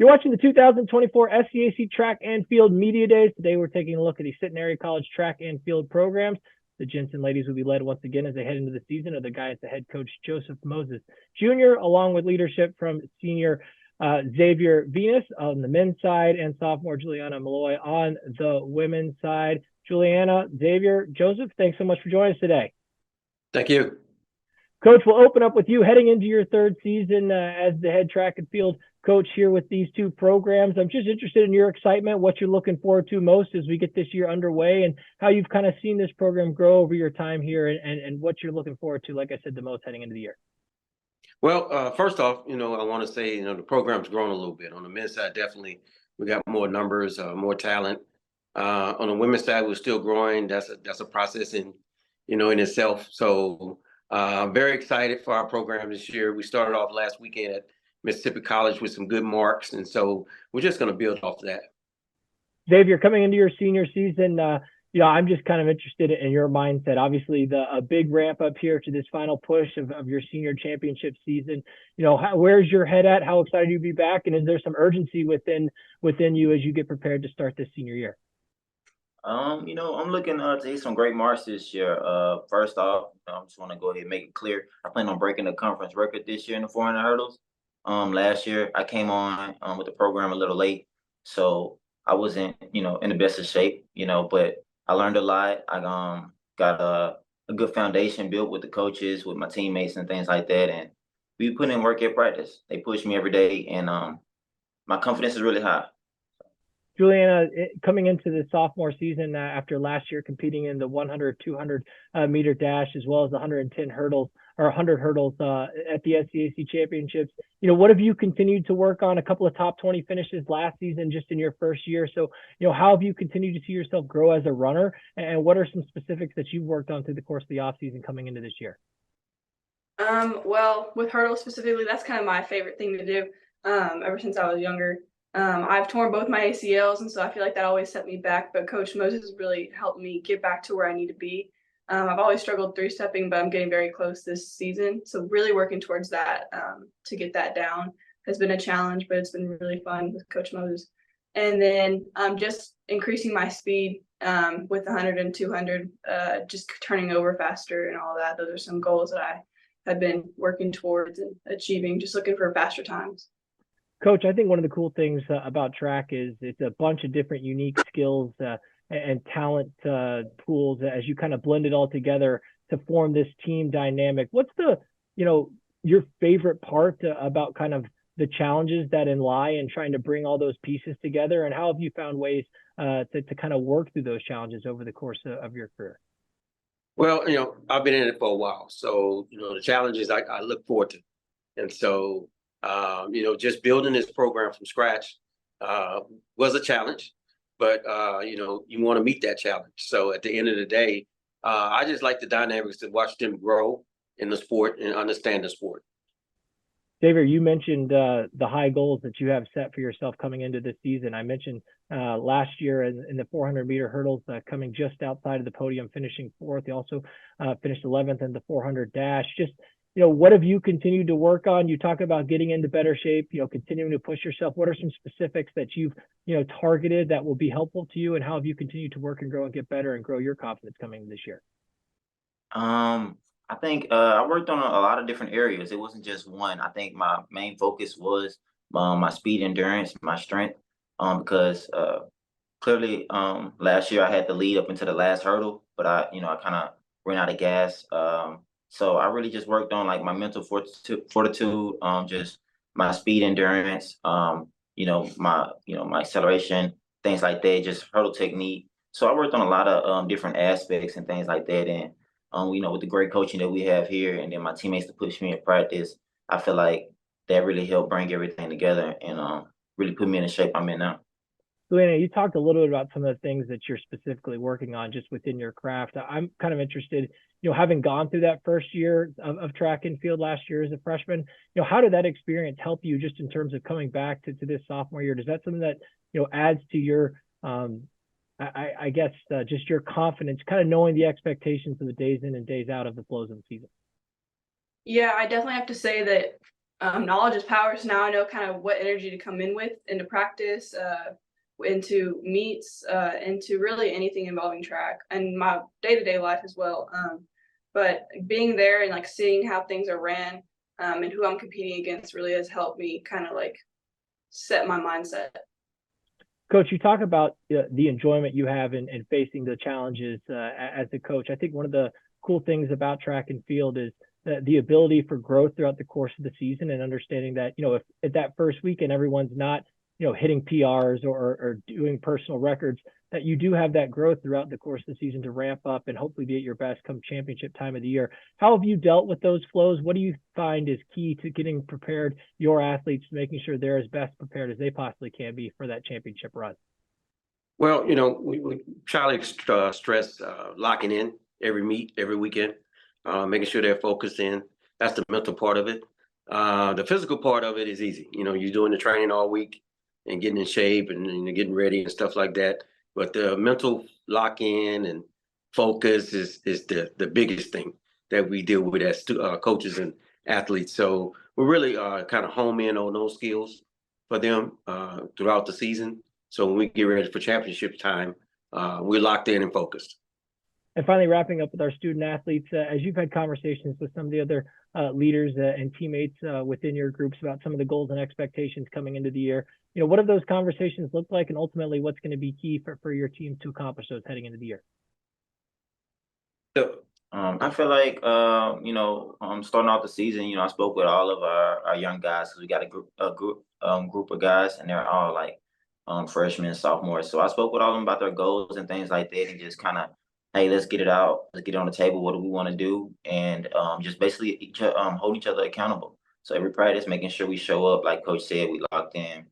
You're watching the 2024 SCAC Track and Field Media Days. Today we're taking a look at the Centenary College track and field programs. The Gents and Ladies will be led once again as they head into the season of the guy at the head coach, Joseph Moses Jr., along with leadership from senior Xavier Venious on the men's side and sophomore Julianna Malloy on the women's side. Julianna, Xavier, Joseph, thanks so much for joining us today. Thank you. Coach, we'll open up with you heading into your third season as the head track and field coach here with these two programs. I'm just interested in your excitement, what you're looking forward to most as we get this year underway, and how you've kind of seen this program grow over your time here, and what you're looking forward to, like I said, the most heading into the year. Well, first off, I want to say, the program's grown a little bit. On the men's side, definitely, we got more numbers, more talent. On the women's side, we're still growing. That's a process in itself. So I'm very excited for our program this year. We started off last weekend at Mississippi College with some good marks, and so we're just going to build off that. Xavier, coming into your senior season, I'm just kind of interested in your mindset. Obviously, a big ramp up here to this final push of your senior championship season. Where's your head at? How excited you to be back? And is there some urgency within you as you get prepared to start this senior year? I'm looking to hit some great marks this year. First off, I just want to go ahead and make it clear. I plan on breaking the conference record this year in the 400 hurdles. Last year I came on with the program a little late, so I wasn't, in the best of shape, but I learned a lot. I got a good foundation built with the coaches, with my teammates and things like that. And we put in work at practice. They push me every day, and my confidence is really high. Julianna, coming into the sophomore season after last year competing in the 100, 200 meter dash, as well as the 110 hurdles or 100 hurdles at the SCAC championships, what have you continued to work on? A couple of top 20 finishes last season, just in your first year. So, how have you continued to see yourself grow as a runner? And what are some specifics that you've worked on through the course of the off season coming into this year? Well, with hurdles specifically, that's kind of my favorite thing to do. Ever since I was younger. I've torn both my ACLs, and so I feel like that always set me back. But Coach Moses really helped me get back to where I need to be. I've always struggled three-stepping, but I'm getting very close this season. So really working towards that to get that down has been a challenge, but it's been really fun with Coach Moses. And then just increasing my speed with 100 and 200, just turning over faster and all that. Those are some goals that I have been working towards and achieving, just looking for faster times. Coach, I think one of the cool things about track is it's a bunch of different unique skills and talent pools as you kind of blend it all together to form this team dynamic. What's your favorite part about kind of the challenges that lie in trying to bring all those pieces together, and how have you found ways to kind of work through those challenges over the course of your career? Well, I've been in it for a while, so the challenges I look forward to, and so just building this program from scratch was a challenge, but you want to meet that challenge. So at the end of the day, I just like the dynamics to watch them grow in the sport and understand the sport. Xavier, you mentioned the high goals that you have set for yourself coming into this season. I mentioned last year in the 400 meter hurdles coming just outside of the podium, finishing fourth. You also finished 11th in the 400 dash. Just what have you continued to work on? You talk about getting into better shape, continuing to push yourself. What are some specifics that you've, targeted that will be helpful to you? And how have you continued to work and grow and get better and grow your confidence coming this year? I think I worked on a lot of different areas. It wasn't just one. I think my main focus was my speed endurance, my strength, because clearly last year I had the lead up into the last hurdle, but I kind of ran out of gas. So I really just worked on like my mental fortitude, just my speed endurance, my acceleration, things like that, just hurdle technique. So I worked on a lot of different aspects and things like that. And with the great coaching that we have here, and then my teammates to push me in practice, I feel like that really helped bring everything together and really put me in the shape I'm in now. Julianna, you talked a little bit about some of the things that you're specifically working on just within your craft. I'm kind of interested, having gone through that first year of track and field last year as a freshman, how did that experience help you just in terms of coming back to this sophomore year? Does that something that, adds to your, I guess, just your confidence, kind of knowing the expectations of the days in and days out of the flows of the season? Yeah, I definitely have to say that knowledge is power. So now I know kind of what energy to come in with into practice, into meets, into really anything involving track and my day-to-day life as well. But being there and like seeing how things are ran, and who I'm competing against really has helped me kind of like set my mindset. Coach, you talk about the enjoyment you have in facing the challenges as a coach. I think one of the cool things about track and field is the ability for growth throughout the course of the season, and understanding that, if at that first weekend everyone's not, hitting PRs or doing personal records, that you do have that growth throughout the course of the season to ramp up and hopefully be at your best come championship time of the year. How have you dealt with those flows? What do you find is key to getting prepared your athletes, making sure they're as best prepared as they possibly can be for that championship run? Well, we try to stress locking in every meet, every weekend, making sure they're focused in. That's the mental part of it. The physical part of it is easy. You're doing the training all week and getting in shape and getting ready and stuff like that. But the mental lock in and focus is the biggest thing that we deal with as coaches and athletes. So we're really kind of home in on those skills for them throughout the season. So when we get ready for championship time, we're locked in and focused. And finally, wrapping up with our student athletes, as you've had conversations with some of the other leaders and teammates within your groups about some of the goals and expectations coming into the year, what have those conversations looked like, and ultimately what's going to be key for your team to accomplish those heading into the year? So, I feel like, starting off the season, I spoke with all of our young guys, because we got a group of guys, and they're all like freshmen and sophomores. So I spoke with all of them about their goals and things like that, and just kind of, hey, let's get it out. Let's get it on the table. What do we want to do? And just basically hold each other accountable. So every practice, making sure we show up, like Coach said, we locked in.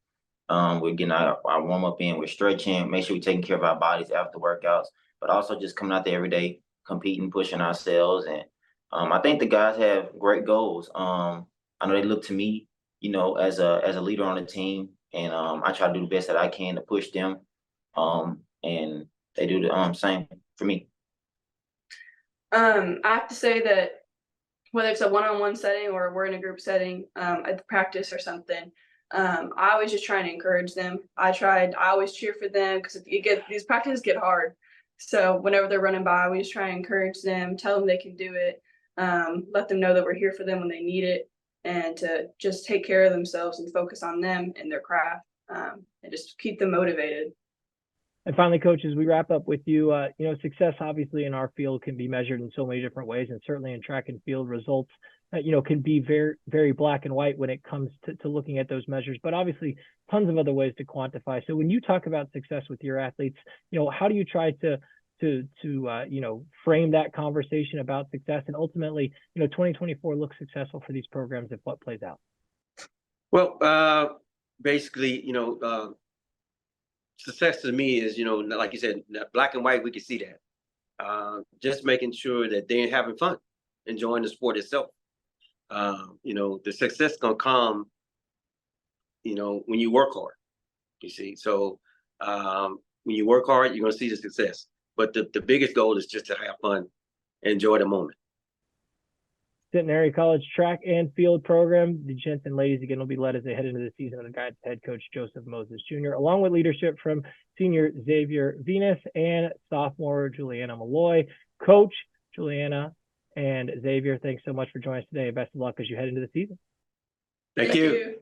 We're getting our warm up in. We're stretching. Make sure we're taking care of our bodies after workouts, but also just coming out there every day, competing, pushing ourselves. And I think the guys have great goals. I know they look to me, as a leader on the team, and I try to do the best that I can to push them. And they do the same for me. I have to say that whether it's a one-on-one setting or we're in a group setting, at the practice or something, I always just try and encourage them. I always cheer for them, because these practices get hard. So whenever they're running by, we just try and encourage them, tell them they can do it, let them know that we're here for them when they need it, and to just take care of themselves and focus on them and their craft, and just keep them motivated. And finally, Coach, as we wrap up with you, success obviously in our field can be measured in so many different ways, and certainly in track and field results, can be very, very black and white when it comes to looking at those measures, but obviously tons of other ways to quantify. So when you talk about success with your athletes, how do you try to frame that conversation about success, and ultimately, 2024 looks successful for these programs if what plays out? Well, basically, success to me is, like you said, black and white, we can see that. Just making sure that they're having fun, enjoying the sport itself. The success gonna come, when you work hard, you see. So when you work hard, you're gonna see the success. But the biggest goal is just to have fun, enjoy the moment. Centenary College track and field program, the Gents and Ladies, again, will be led as they head into the season under the guidance of head coach Joseph Moses Jr., along with leadership from senior Xavier Venious and sophomore Julianna Malloy. Coach, Julianna, and Xavier, thanks so much for joining us today. Best of luck as you head into the season. Thank you.